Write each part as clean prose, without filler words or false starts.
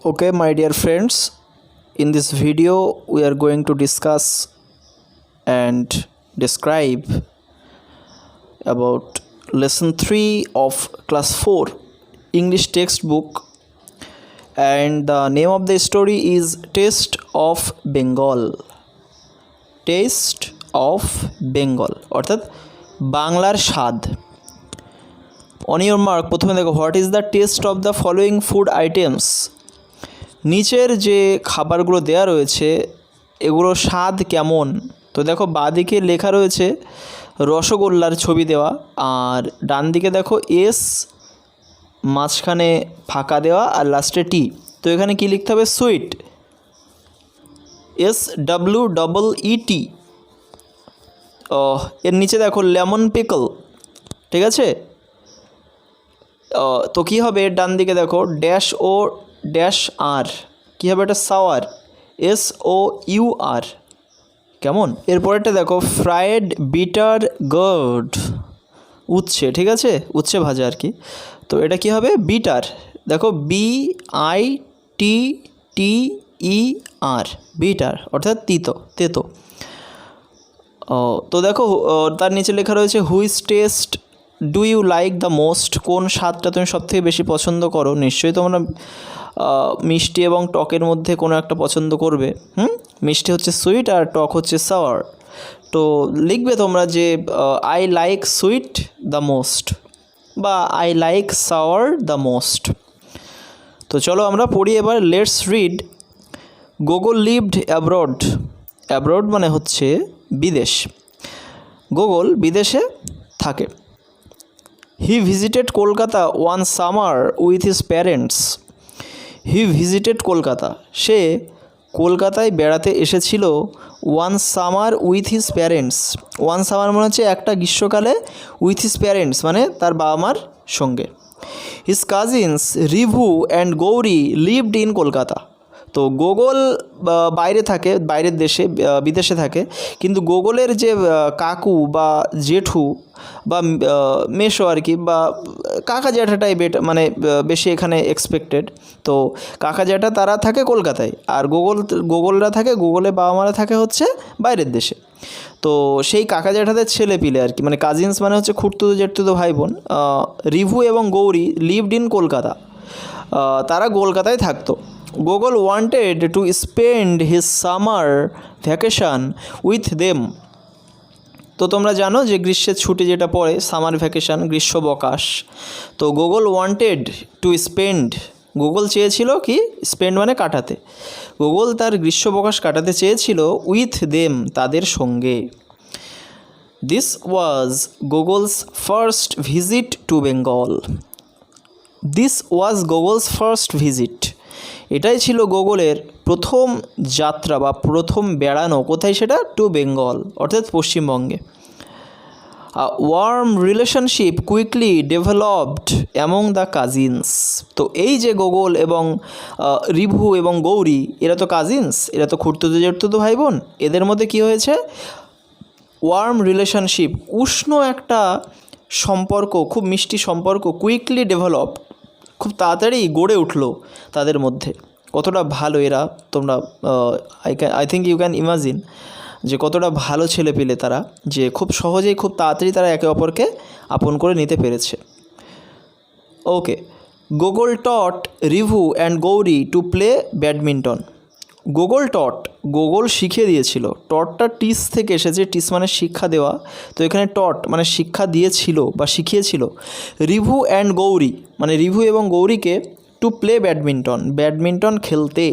Okay, my dear friends, in this video we are going to discuss and describe about lesson 3 of class 4 English textbook, and the name of the story is Taste of Bengal. Taste of Bengal অর্থাৎ বাংলার স্বাদ। On your mark, প্রথমে দেখো, what is the taste of the following food items. নিচের যে খাবারগুলো দেয়া রয়েছে এগুলোর স্বাদ কেমন। তো দেখো বাঁদিকে লেখা রয়েছে রসগোল্লার ছবি দেওয়া, আর ডান দিকে দেখো এস, মাঝখানে ফাঁকা দেওয়া, আর লাস্টে টি। তো এখানে কি লিখতে হবে? Sweet, SWEET। এর নিচে দেখো লেমন পিকল, ঠিক আছে। তো কী হবে? ডান দিকে দেখো ড্যাশ ও ড্যাশ আর, কী হবে? এটা সাওয়ার, SOUR। কেমন? এরপরেরটা দেখো ফ্রায়েড বিটার গার্ড, উচ্ছে, ঠিক আছে, উচ্ছে ভাজা আর কি। তো এটা কি হবে? বিটার, দেখো BITTER, বিটার অর্থাৎ তেতো। তো দেখো তার নিচে লেখা রয়েছে which taste do you like the most, কোন স্বাদটা তুমি সবথেকে বেশি পছন্দ করো। নিশ্চয়ই তোমরা মিষ্টি এবং টকের মধ্যে কোনো একটা পছন্দ করবে। মিষ্টি হচ্ছে সুইট আর টক হচ্ছে সাওয়ার। তো লিখবে তোমরা যে I like sweet the most বা I like sour the most. তো চলো আমরা পড়ি এবার। Let's read. Gogol lived abroad. Abroad মানে হচ্ছে বিদেশ। গোগল বিদেশে থাকে। He visited Kolkata one summer with his parents. He visited Kolkata, সে কলকাতায় বেড়াতে এসেছিল। One summer with his parents. One summer মানে হচ্ছে একটা গ্রীষ্মকালে, উইথ হিজ প্যারেন্টস মানে তার বাবা মার সঙ্গে। His cousins Rivu and Gauri lived in Kolkata. তো গোগল বাইরে থাকে, বাইরের দেশে, বিদেশে থাকে, কিন্তু গোগলের যে কাকু বা জেঠু বা মেশো আর কি, বা কাকা জ্যাঠাটাই মানে বেশি এখানে এক্সপেক্টেড। তো কাকা জ্যাঠা তারা থাকে কলকাতায়, আর গোগলরা থাকে, গোগলের বাবা মারা থাকে হচ্ছে বাইরের দেশে। তো সেই কাকা জ্যাঠাদের ছেলে পিলে আর কি, মানে কাজিনস মানে হচ্ছে খুঁড়তুতো জেঠতুতো ভাই বোন, রিভু এবং গৌরী লিভড ইন কলকাতা, তারা কলকাতায় থাকতো। Gogol wanted to spend his summer vacation with them. তো তোমরা জানো যে গ্রীষ্মের ছুটি যেটা পড়ে, সামার ভ্যাকেশন, গ্রীষ্মবকাশ। তো Gogol wanted to spend, Gogol চেয়েছিল কি? স্পেন্ড মানে কাটাতে। গোগল তার গ্রীষ্মবকাশ কাটাতে চেয়েছিল উইথ দেম, তাদের সঙ্গে। This was goggles first visit to Bengal. This was goggles first visit, এটাই ছিল গোগলের প্রথম যাত্রা বা প্রথম বেড়ানো। কোথায় সেটা? টু বেঙ্গল অর্থাৎ পশ্চিমবঙ্গে। Warm relationship quickly developed among the cousins. তো এই যে গোগল এবং রিভু এবং গৌরী, এরা তো কাজিনস, এরা তো খুঁড়তুতো জেঠতুতো ভাই বোন। এদের মধ্যে কী হয়েছে? ওয়ার্ম রিলেশনশিপ, উষ্ণ একটা সম্পর্ক, খুব মিষ্টি সম্পর্ক, কুইকলি ডেভেলপ, খুব তাড়াতাড়ি গড়ে উঠলো তাদের মধ্যে। কতটা ভালো এরা, তোমরা I think you can imagine যে কতটা ভালো ছেলে পেলে তারা, যে খুব সহজেই খুব তাড়াতাড়ি তারা একে অপরকে আপন করে নিতে পেরেছে। Okay, Gogol taught Rivu and Gauri to play badminton. Gogol taught, Gogol শিখিয়ে দিয়েছিল। টটটা টিস থেকে এসেছে, টিস মানে শিক্ষা দেওয়া। তো এখানে টট মানে শিক্ষা দিয়েছিল বা শিখিয়েছিল। রিভু অ্যান্ড গৌরী মানে রিভু এবং গৌরীকে টু প্লে ব্যাডমিন্টন, ব্যাডমিন্টন খেলতে।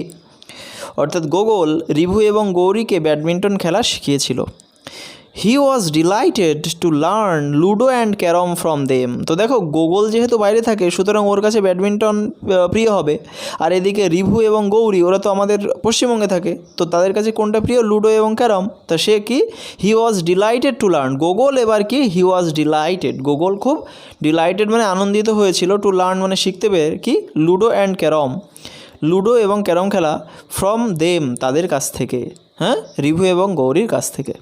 অর্থাৎ গোগল রিভু এবং গৌরীকে ব্যাডমিন্টন খেলা শিখিয়েছিল। He was delighted to learn ludo and carrom from them. তো দেখো গোগল যেহেতু বাইরে থাকে, সুতরাং ওর কাছে ব্যাডমিন্টন প্রিয় হবে। আর এদিকে রিভু এবং গৌরী, ওরা তো আমাদের পশ্চিমবঙ্গে থাকে, তো তাদের কাছে কোনটা প্রিয়? লুডো এবং ক্যারম। তো সে কি? He was delighted to learn. Gogol এবার কি? হি ওয়াজ ডিলাইটেড, গোগল খুব ডিলাইটেড মানে আনন্দিত হয়েছিল, টু লার্ন মানে শিখতে পেরে কি? লুডো অ্যান্ড ক্যারম, লুডো এবং ক্যারম খেলা, ফ্রম দেম তাদের কাছ থেকে, হ্যাঁ, রিভু এবং গৌরীর কাছ থেকে।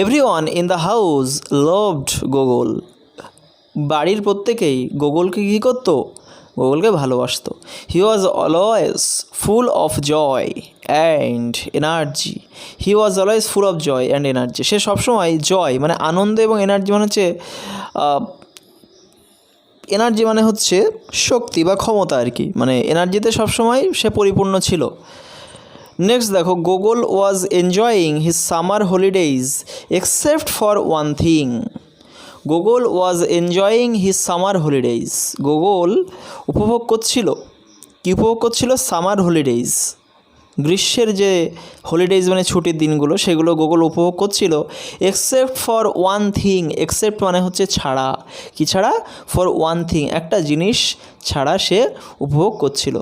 Everyone in the house loved Gogol. বাড়ির প্রত্যেকেই গোগলকে কী করতো? গোগলকে ভালোবাসতো। He was always full of joy and energy. He was always full of joy and energy. সে সবসময় জয় মানে আনন্দ এবং এনার্জি মানে হচ্ছে এনার্জি মানে হচ্ছে শক্তি বা ক্ষমতা আর কি, মানে এনার্জিতে সবসময় সে পরিপূর্ণ ছিল। নেক্সট দেখো, Gogol was enjoying his summer holidays except for one thing. Gogol was enjoying his summer holidays. Gogol উপভোগ করছিল, কী উপভোগ করছিল? সামার হলিডেজ, গ্রীষ্মের যে হলিডেজ মানে ছুটির দিনগুলো, সেগুলো গোগল উপভোগ করছিল। Except for one thing, except মানে হচ্ছে ছাড়া, কি ছাড়া? ফর ওয়ান থিং, একটা জিনিস ছাড়া সে উপভোগ করছিল।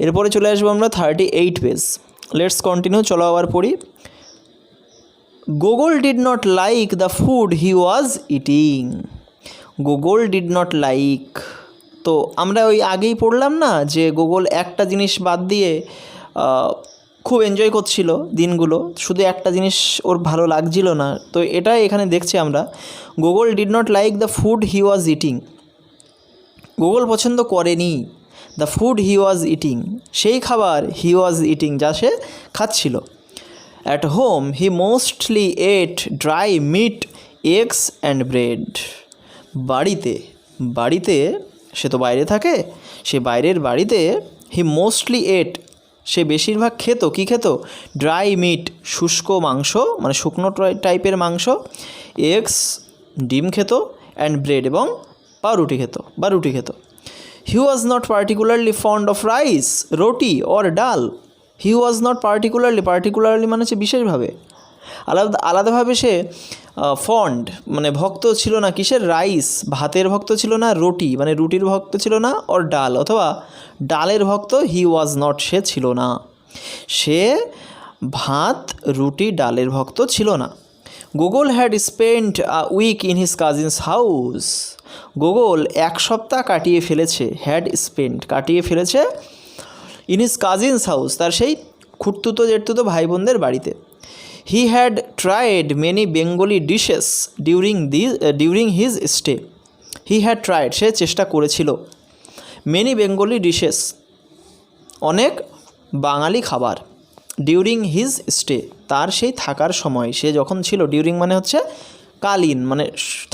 এরপরে চলে আসবো আমরা 38 পেজ। লেটস কন্টিনিউ, চলো আবার পড়ি। Gogol did not like the food he was eating. Gogol did not like, তো আমরা ওই আগেই পড়লাম না যে গোগল একটা জিনিস বাদ দিয়ে খুব এনজয় করছিল দিনগুলো, শুধু একটা জিনিস ওর ভালো লাগছিল না, তো এটাই এখানে দেখছি আমরা। Gogol did not like the food he was eating. Gogol পছন্দ করেনি the food he was eating, সেই খাবার হি ওয়াজ ইটিং যা সে খাচ্ছিল। At home he mostly ate dry meat, eggs and bread. বাড়িতে সে তো বাইরে থাকে, সে বাইরের বাড়িতে হি মোস্টলি এট, সে বেশিরভাগ খেত, কি খেত? ড্রাই মিট, শুষ্ক মাংস মানে শুকনো টাইপের মাংস, এগস ডিম খেত, অ্যান্ড ব্রেড এবং রুটি খেত। He was not particularly fond of rice, roti or dal. He was not particularly মানে হচ্ছে বিশেষভাবে, আলাদাভাবে সে ফন্ড মানে ভক্ত ছিল না কিসের? রাইস, ভাতের ভক্ত ছিল না, রুটি মানে রুটির ভক্ত ছিল না, অর ডাল অথবা ডালের ভক্ত হি ওয়াজ নট, সে ছিল না, সে ভাত রুটি ডালের ভক্ত ছিল না। Gogol had spent a week in his cousins house. Gogol এক সপ্তাহ কাটিয়ে ফেলেছে ইন হিজ কাজিনস হাউস, তার সেই খুঁড়তুতো জেঠতুতো ভাই বোনদের বাড়িতে। He had tried many Bengali dishes during his stay. He had tried, সে চেষ্টা করেছিল, মেনি বেঙ্গলি ডিশেস, অনেক বাঙালি খাবার, ডিউরিং হিজ স্টে, তার সেই থাকার সময়, সে যখন ছিল, ডিউরিং মানে হচ্ছে কালীন মানে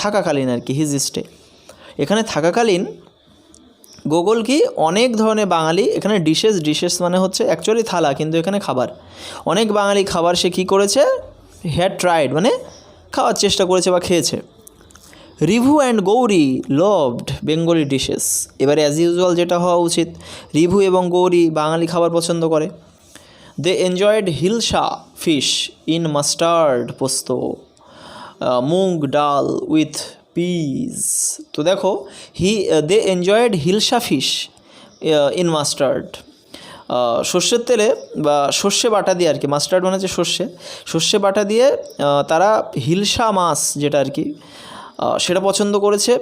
থাকাকালীন আর কি, হিজ স্টে, এখানে থাকাকালীন গোগল কি অনেক ধরনের বাঙালি, এখানে ডিশেস মানে হচ্ছে অ্যাকচুয়ালি থালা, কিন্তু এখানে খাবার, অনেক বাঙালি খাবার সে কী করেছে? হ্যাড ট্রাইড মানে খাওয়ার চেষ্টা করেছে বা খেয়েছে। Rivu and Gauri loved Bengali dishes. এবারে অ্যাজ ইউজুয়াল যেটা হওয়া উচিত, রিভু এবং গৌরী বাঙালি খাবার পছন্দ করে। They enjoyed hilsa fish in mustard posto, moong dal with peas. তো দেখো they enjoyed hilsa fish in mustard, সর্ষের তেলে বা সর্ষে বাটা দিয়ে আর কি, মাস্টার্ড মানে হচ্ছে সর্ষে বাটা দিয়ে তারা হিলসা মাছ যেটা আর কি সেটা পছন্দ করেছে,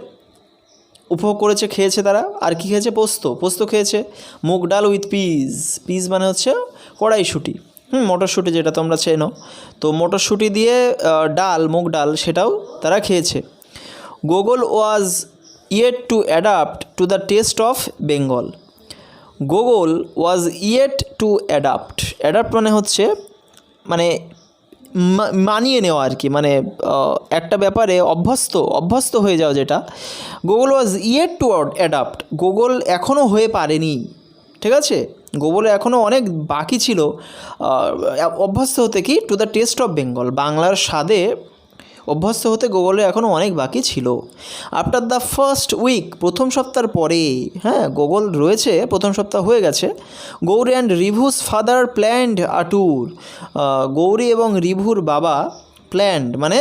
উপভোগ করেছে, খেয়েছে তারা। আর কি খেয়েছে? পোস্ত খেয়েছে। মুগ ডাল উইথ পিস মানে হচ্ছে কড়াইশুঁটি, মটরশুঁটি যেটা তোমরা চেনো, তো মটরশুঁটি দিয়ে মুগ ডাল সেটাও তারা খেয়েছে। Gogol was yet to adapt to the taste of Bengal. Gogol was yet to adapt মানে হচ্ছে মানে মানিয়ে নেওয়া আর কি, মানে একটা ব্যাপারে অভ্যস্ত হয়ে যাওয়া, যেটা Gogol was yet to adapt, Gogol এখনও হয়ে পারেনি, ঠিক আছে, গোগল এখনও অনেক বাকি ছিল অভ্যস্ত হতে, কি two the taste of Bengal, বাংলার স্বাদে অভ্যস্ত হতে গোগলের এখনও অনেক বাকি ছিল। আফটার দ্য ফার্স্ট উইক, প্রথম সপ্তাহের পরে, গোগল রয়েছে, প্রথম সপ্তাহ হয়ে গেছে। Gauri and Rivu's father planned a tour. Gauri এবং রিভুর বাবা প্ল্যান্ড মানে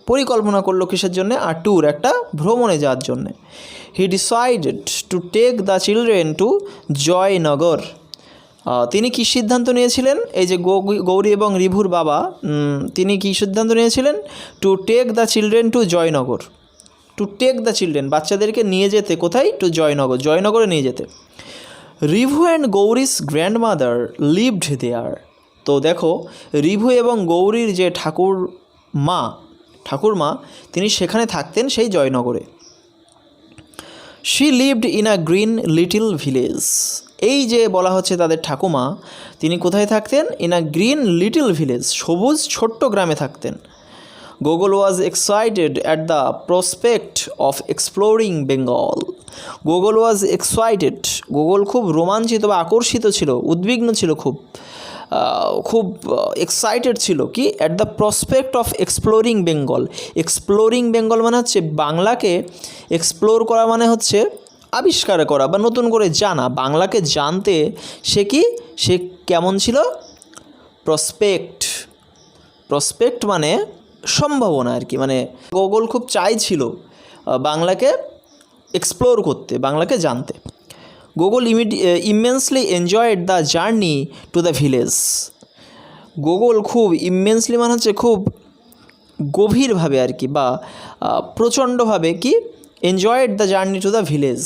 পরিকল্পনা করলো কিসের জন্যে? আ ট্যুর, একটা ভ্রমণে যাওয়ার জন্যে। He decided to take the children to Joynagar. তিনি কী সিদ্ধান্ত নিয়েছিলেন? এই যে গৌরী এবং রিভুর বাবা, তিনি কী সিদ্ধান্ত নিয়েছিলেন? To take the children to Joynagar, to take the children বাচ্চাদেরকে নিয়ে যেতে, কোথায়? টু জয়নগরে নিয়ে যেতে। Rivu and Gauri's grandmother lived there. তো দেখো রিভু এবং গৌরীর যে ঠাকুরমা তিনি সেখানে থাকতেন, সেই জয়নগরে। She lived in a green little village. এই যে বলা হচ্ছে তাদের ঠাকুমা, তিনি কোথায় থাকতেন? In a green little village, সবুজ ছোট্ট গ্রামে থাকতেন। Gogol was excited at the prospect of exploring Bengal. Gogol was excited, Gogol খুব রোমাঞ্চিত বা আকর্ষিত ছিল, উদ্বিগ্ন ছিল, খুব এক্সাইটেড ছিল কি? At the prospect of exploring Bengal. Exploring Bengal মানে হচ্ছে বাংলাকে এক্সপ্লোর করা, মানে হচ্ছে আবিষ্কার করা বা নতুন করে জানা, বাংলাকে জানতে সে কেমন ছিল? প্রসপেক্ট মানে সম্ভাবনা আর কি, মানে গোগল খুব চাইছিল বাংলাকে এক্সপ্লোর করতে, বাংলাকে জানতে। Gogol immensely enjoyed the journey to the village. Gogol খুব ইমেন্সলি মানে হচ্ছে খুব গভীরভাবে আর কি, বা প্রচণ্ডভাবে কি? Enjoyed the journey to the village,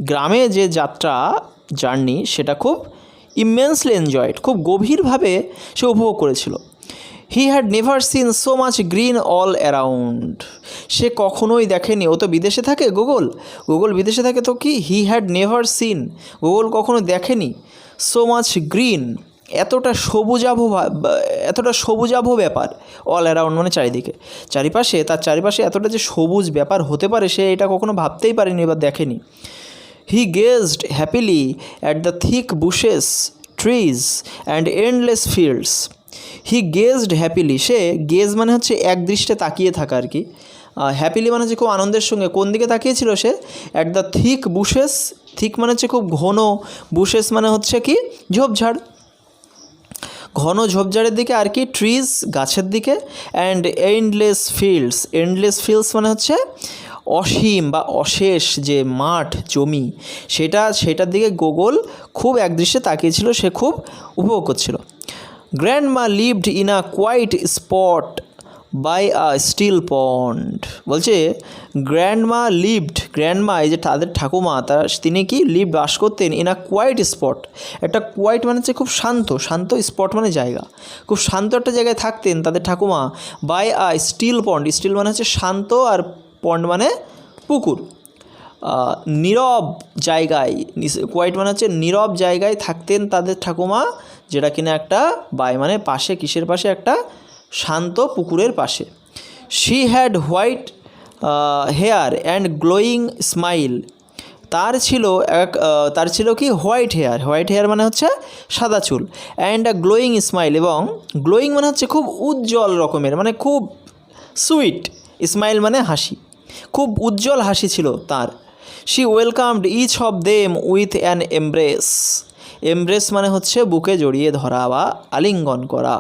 গ্রামে যে জার্নি সেটা খুব ইমেন্সলি এনজয়েড, খুব গভীরভাবে সে উপভোগ করেছিল। He had never seen so much green all around. সে কখনোই দেখেনি, ও তো বিদেশে থাকে, গোগল বিদেশে থাকে, তো কি? He had never seen, Gogol কখনো দেখেনি সো মাচ গ্রিন, এতটা সবুজাভ ব্যাপার, অল অ্যারাউন্ড মানে তার চারিপাশে এতটা যে সবুজ ব্যাপার হতে পারে সে এটা কখনো ভাবতেই পারেনি বা দেখেনি। He gazed happily at the thick bushes, trees and endless fields. He gazed happily, সে গেজ মানে হচ্ছে এক দৃষ্টে তাকিয়ে থাকা আর কি, হ্যাপিলি মানে হচ্ছে খুব আনন্দের সঙ্গে কোন দিকে তাকিয়েছিল সে? At the thick bushes, thick মানে হচ্ছে খুব ঘন, বুশেস মানে হচ্ছে কি? ঝোপঝাড়, ঘন ঝোপঝাড়ের দিকে আর কি, ট্রিজ গাছের দিকে, অ্যান্ড এন্ডলেস ফিল্ডস মানে হচ্ছে অসীম বা অশেষ যে মাঠ জমি, সেটার দিকে গোগল খুব একদৃষ্টে তাকিয়েছিল, সে খুব উপভোগ করছিল। Grandma lived in a quiet spot by a still pond. বলছে গ্র্যান্ডমা এই যে তাদের ঠাকুমা, তিনি কি? বাস করতেন ইন আ কোয়াইট স্পট, একটা কোয়াইট মানে হচ্ছে খুব শান্ত স্পট মানে জায়গা, খুব শান্ত একটা জায়গায় থাকতেন তাদের ঠাকুমা। By a still pond, still মানে হচ্ছে শান্ত, আর পন্ড মানে পুকুর। নীরব জায়গায়, কোয়াইট মানে হচ্ছে নীরব জায়গায় থাকতেন তাদের ঠাকুমা, যেটা কিনা একটা বাই মানে পাশে, কিসের পাশে? একটা শান্ত পুকুরের পাশে। She had white hair and glowing smile. তার ছিল কি? হোয়াইট হেয়ার মানে হচ্ছে সাদা চুল, অ্যান্ড আ গ্লোয়িং স্মাইল, এবং গ্লোয়িং মানে হচ্ছে খুব উজ্জ্বল রকমের, মানে খুব সুইট, স্মাইল মানে হাসি, খুব উজ্জ্বল হাসি ছিল তার। She welcomed each of them with an embrace মানে হচ্ছে বুকে জড়িয়ে ধরা বা আলিঙ্গন করা।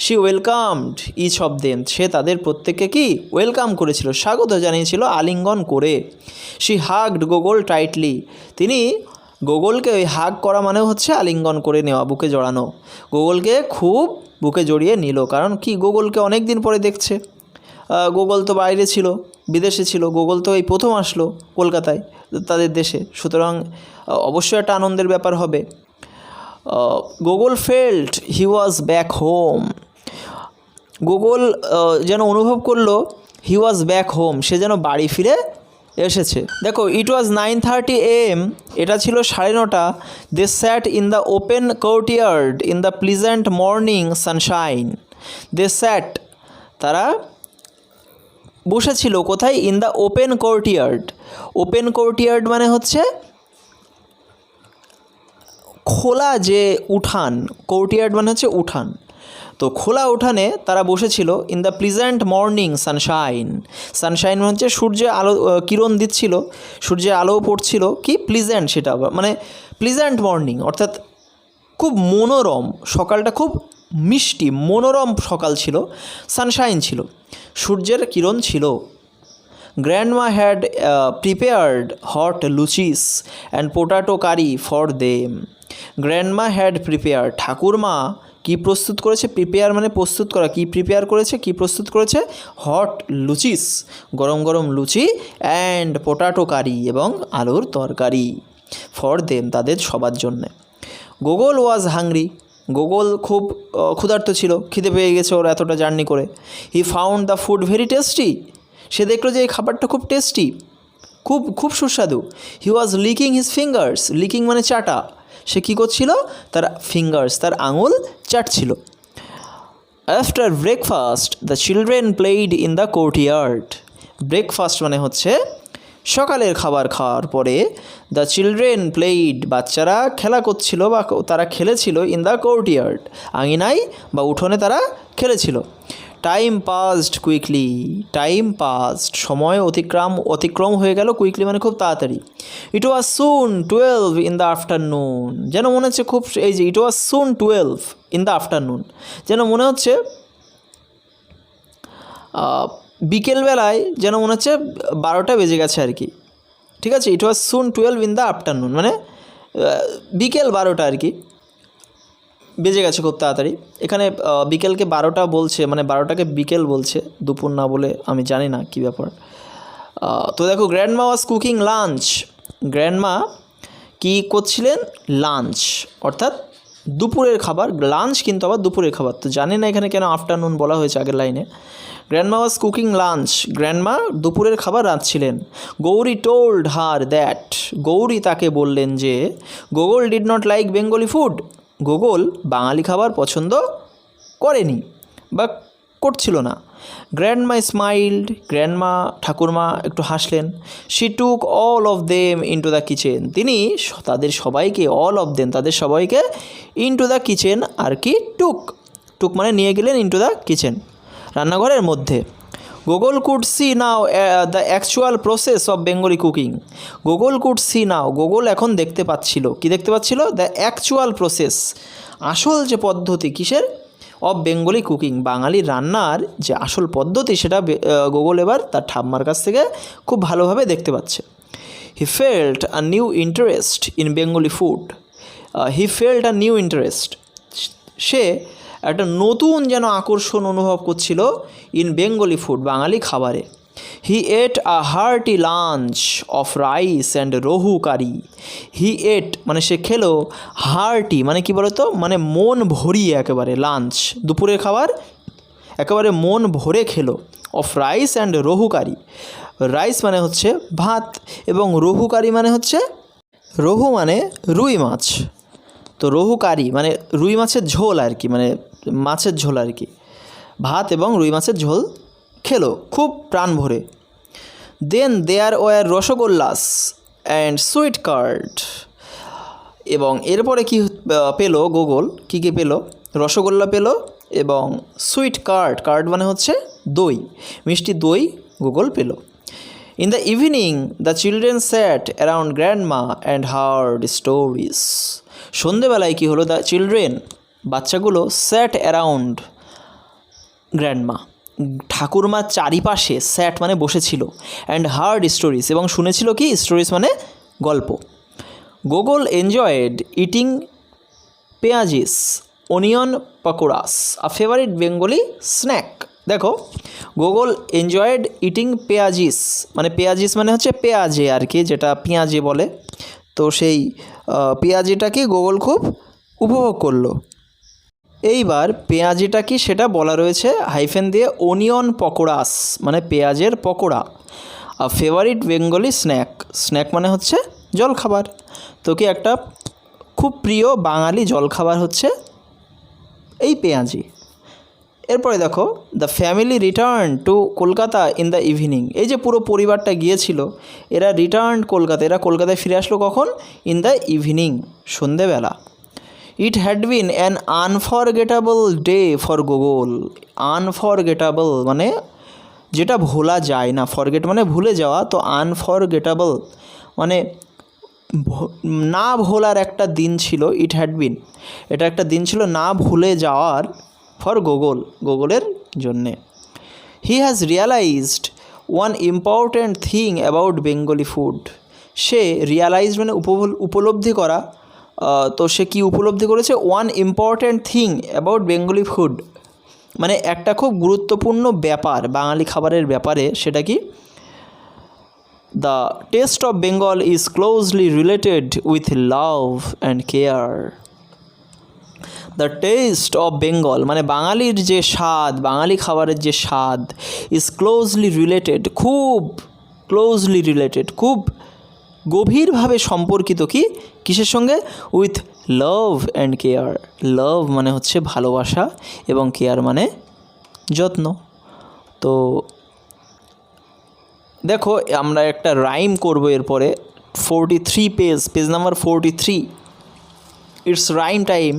She welcomed each of them, সে তাদের প্রত্যেককে কি? ওয়েলকাম করেছিল, স্বাগত জানিয়েছিল আলিঙ্গন করে। শি হাগড গোগল টাইটলি, তিনি গোগলকে ওই হাগ করা মানে হচ্ছে আলিঙ্গন করে নেওয়া, বুকে জড়ানো, গোগলকে খুব বুকে জড়িয়ে নিল। কারণ কি? গোগলকে অনেক দিন পরে দেখছে, গোগল তো বাইরে ছিল, বিদেশে ছিল, গোগল তো এই প্রথম আসলো কলকাতায় তাদের দেশে, সুতরাং অবশ্যই একটা আনন্দের ব্যাপার হবে। Gogol felt he was back home. Gogol যেন অনুভব করলো হি ওয়াজ ব্যাক হোম, সে যেন বাড়ি ফিরে এসেছে। দেখো, ইট ওয়াজ 9:30 AM, এটা ছিল 9:30। They sat in the open courtyard in the pleasant morning sunshine. তারা বসেছিল কোথায়? ইন দ্য ওপেন কোর্টইয়ার্ড মানে হচ্ছে খোলা যে উঠান, কোর্টইয়ার্ড মানে হচ্ছে উঠান, তো খোলা উঠানে তারা বসেছিল। In the pleasant morning Sunshine মানে হচ্ছে সূর্যের আলো, কিরণ দিচ্ছিল, সূর্যের আলো পড়ছিল কি? প্লিজেন্ট, সেটা মানে প্লিজেন্ট মর্নিং অর্থাৎ খুব মনোরম, সকালটা খুব মিষ্টি মনোরম সকাল ছিল, সানশাইন ছিল, সূর্যের কিরণ ছিল। Grandma had prepared hot luchis and potato curry for them. Grandma had prepare, ঠাকুরমা কি প্রস্তুত করেছে? প্রিপেয়ার মানে প্রস্তুত করা, কি প্রিপেয়ার করেছে, কি প্রস্তুত করেছে? হট লুচিস, গরম গরম লুচি, অ্যান্ড পোটাটো কারি, এবং আলুর তরকারি, ফর দেম তাদের সবার জন্যে। গোগল ওয়াজ হাংরি, গোগল খুব ক্ষুধার্ত ছিল, খিদে পেয়ে গেছে ওর এতটা জার্নি করে। He found the food very tasty, সে দেখলো যে এই খাবারটা খুব টেস্টি, খুব খুব সুস্বাদু। He was licking his fingers, licking মানে চাটা, সে কী করছিল, তার ফিঙ্গার্স, তার আঙুল চাটছিল। After breakfast the children played in the courtyard. Breakfast মানে হচ্ছে সকালের খাবার খাওয়ার পরে, দ্য চিলড্রেন প্লেইড বাচ্চারা খেলা করছিল বা তারা খেলেছিল, ইন দ্য কোর্টইয়ার্ড আঙিনায় বা উঠোনে তারা খেলেছিল। Time passed quickly, time passed সময় অতিক্রম হয়ে গেল, কুইকলি মানে খুব তাড়াতাড়ি। ইট ওয়াজ সুন 12 ইন দ্য আফটারনুন, যেন মনে হচ্ছে খুব, এই যে ইট ওয়াজ সুন 12 ইন দ্য আফটারনুন, যেন মনে হচ্ছে বিকেলবেলায়, যেন মনে হচ্ছে 12টা বেজে গেছে আর কি। ঠিক আছে, ইট ওয়াজ সুন 12 ইন দ্য আফটারনুন মানে বিকেল 12টা আর কি, বেজে গেছে খুব তাড়াতাড়ি। এখানে বিকেলকে 12টা বলছে, মানে 12টাকে বিকেল বলছে, দুপুর না বলে, আমি জানি না কী ব্যাপার। তো দেখো, grandma was cooking lunch, grandma কী করছিলেন, লাঞ্চ অর্থাৎ দুপুরের খাবার, লাঞ্চ কিন্তু আবার দুপুরের খাবার, তো জানি না এখানে কেন আফটারনুন বলা হয়েছে আগের লাইনে। Grandma was cooking lunch, grandma দুপুরের খাবার রাঁধছিলেন। Gauri told her that, Gauri তাকে বললেন যে, Gogol did not like Bengali food, Gogol বাঙালি খাবার পছন্দ করেনি বা করছিল না। গ্র্যান্ডমা স্মাইল্ড, গ্র্যান্ডমা ঠাকুরমা একটু হাসলেন। She took all of them into the kitchen, তিনি তাদের সবাইকে, অল অফ দেম তাদের সবাইকে, ইনটু দ্য কিচেন আর কি, টুক মানে নিয়ে গেলেন, ইনটু দ্য কিচেন রান্নাঘরের মধ্যে। Gogol could see now the actual process of Bengali cooking, Gogol could see now, Gogol এখন দেখতে পাচ্ছিল, কি দেখতে পাচ্ছিল, দ্য অ্যাকচুয়াল প্রসেস আসল যে পদ্ধতি, কিসের, অফ বেঙ্গলি কুকিং বাঙালি রান্নার যে আসল পদ্ধতি, সেটা গোগল এবার তার ঠাম্মার কাছ থেকে খুব ভালোভাবে দেখতে পাচ্ছে। He felt a new interest in Bengali food, he felt a new interest, সে একটা নতুন যেন আকর্ষণ অনুভব করছিল, ইন বেঙ্গলি ফুড বাঙালি খাবারে। He ate a hearty lunch of rice and rohu curry, he ate মানে সে খেলো, হার্টি মানে কি বলতো, মানে মন ভরিয়ে, একেবারে লাঞ্চ দুপুরের খাবার একেবারে মন ভরে খেলো, of rice and rohu curry, rice মানে হচ্ছে ভাত এবং রোহু কারি মানে হচ্ছে, রোহু মানে রুই মাছ, তো রোহু কারি মানে রুই মাছের ঝোল আর কি, মানে মাছের ঝোল আর কি, ভাত এবং রুই মাছের ঝোল খেলো খুব প্রাণ ভরে। Then there were rasgullas and sweet curd, এবং এরপরে কি পেলো গোগল, কী কী পেলো, রসগোল্লা পেলো এবং সুইট কার্ড মানে হচ্ছে দই, মিষ্টি দই গোগল পেলো। In the evening the children sat around grandma and heard stories, সন্ধেবেলায় কী হলো, দ্য চিলড্রেন বাচ্চাগুলো স্যাট অ্যারাউন্ড গ্র্যান্ডমা ঠাকুরমার চারিপাশে, স্যাট মানে বসেছিল, অ্যান্ড হার্ড স্টোরিজ এবং শুনেছিল কি, স্টোরিজ মানে গল্প। Gogol enjoyed eating peyajis onion pakoras, a favourite Bengali snack. দেখো, গোগল এনজয়েড ইটিং পেঁয়াজিস, মানে পেঁয়াজিস মানে হচ্ছে পেঁয়াজে আর কি, যেটা পেঁয়াজে বলে, তো সেই পেঁয়াজিটাকে গোগল খুব উপভোগ করলো। এইবার পেঁয়াজিটা কি সেটা বলা রয়েছে হাইফেন দিয়ে, অনিয়ন পকোড়াস মানে পেঁয়াজের pakora, favourite Bengali snack, snack মানে হচ্ছে জলখাবার, তো কি একটা খুব প্রিয় বাঙালি জলখাবার হচ্ছে এই পেঁয়াজি। এরপরে দেখো, the family return to Kolkata in the evening, এই যে পুরো পরিবারটা গিয়েছিল, এরা রিটার্ন কলকাতা, এরা কলকাতায় ফিরে আসলো কখন, ইন দ্য ইভিনিং সন্ধেবেলা। It had been an unforgettable day for Gogol, unforgettable মানে যেটা ভোলা যায় না, ফরগেট মানে ভুলে যাওয়া, তো আনফরগেটেবল মানে না ভোলার একটা দিন ছিল, ইট হ্যাড বিন এটা একটা দিন ছিল না ভুলে যাওয়ার, ফর গোগল গোগলের জন্যে। He has realised one important thing about Bengali food, say realise মানে উপলব্ধি করা, তো সে কি উপলব্ধি করেছে, one important thing about Bengali food মানে একটা খুব গুরুত্বপূর্ণ ব্যাপার বাঙালি খাবারের ব্যাপারে, সেটা কি, the taste of Bengal is closely related with love and care. The taste of Bengal মানে বাঙালির যে স্বাদ, বাঙালি খাবারের যে স্বাদ, ইজ ক্লোজলি রিলেটেড খুব ক্লোজলি রিলেটেড, খুব গভীরভাবে সম্পর্কিত কি কিসের সঙ্গে? With love and care. Love মানে হচ্ছে ভালোবাসা এবং কেয়ার মানে যত্ন। তো দেখো আমরা একটা রাইম করব এরপরে 43 page number 43। It's rhyme time.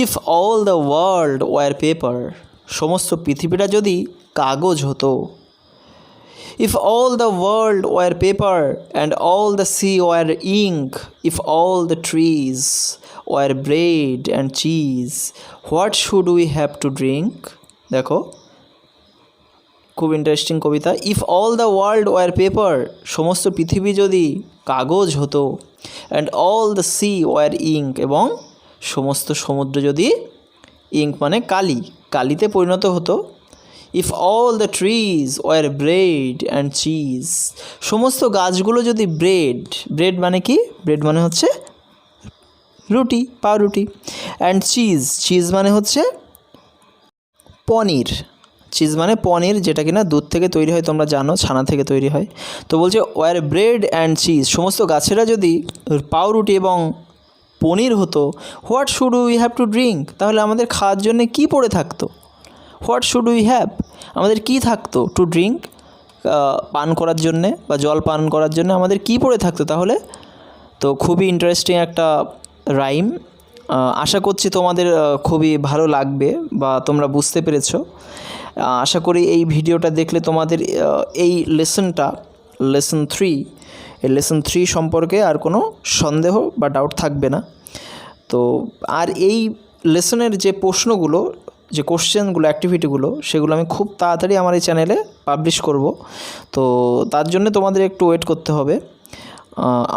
If all the world were paper, সমস্ত পৃথিবীটা যদি কাগজ হতো। If all the world were paper and all the sea were ink, if all the trees were bread and cheese, what should we have to drink? দেখো খুব interesting কবিতা। If all the world were paper, সমস্ত পৃথিবী যদি কাগজ হতো। And all the sea were ink, এবং সমস্ত সমুদ্র যদি ইঙ্ক মানে কালিতে পরিণত হতো। If all the trees were bread and cheese, সমস্ত গাছগুলো যদি ব্রেড মানে কি? ব্রেড মানে হচ্ছে রুটি, পাউরুটি। অ্যান্ড চিজ মানে হচ্ছে পনির। চিজ মানে পনির, যেটা কিনা দুধ থেকে তৈরি হয়, তোমরা জানো ছানা থেকে তৈরি হয়। তো বলছে ওয়ার ব্রেড অ্যান্ড চিজ, সমস্ত গাছেরা যদি পাউরুটি এবং পনির হতো। What should we have to drink, তাহলে আমাদের খাওয়ার জন্য কী পড়ে থাকতো? হোয়াট শুড উই হ্যাভ, আমাদের কী থাকতো? টু ড্রিঙ্ক, পান করার জন্যে বা জল পান করার জন্য আমাদের কী পড়ে থাকতো তাহলে? তো খুবই ইন্টারেস্টিং একটা রাইম। আশা করছি তোমাদের খুবই ভালো লাগবে বা তোমরা বুঝতে পেরেছো। আশা করি এই ভিডিওটা দেখলে তোমাদের এই লেসন 3 সম্পর্কে আর কোনো সন্দেহ বা ডাউট থাকবে না। তো আর এই লেসনের যে প্রশ্নগুলো, যে কোশ্চেনগুলো, অ্যাক্টিভিটিগুলো, সেগুলো আমি খুব তাড়াতাড়ি আমার এই চ্যানেলে পাবলিশ করব। তো তার জন্য তোমাদের একটু ওয়েট করতে হবে।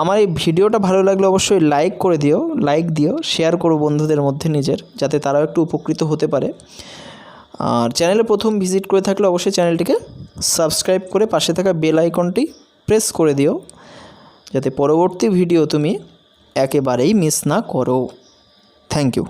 আমার এই ভিডিওটা ভালো লাগলে অবশ্যই লাইক দিও, শেয়ার করো বন্ধুদের মধ্যে নিজের, যাতে তারাও একটু উপকৃত হতে পারে। আর চ্যানেলে প্রথম ভিজিট করে থাকলে অবশ্যই চ্যানেলটিকে সাবস্ক্রাইব করে পাশে থাকা বেল আইকনটি প্রেস করে দিও, যাতে পরবর্তী ভিডিও তুমি একেবারেই মিস না করো। Thank you.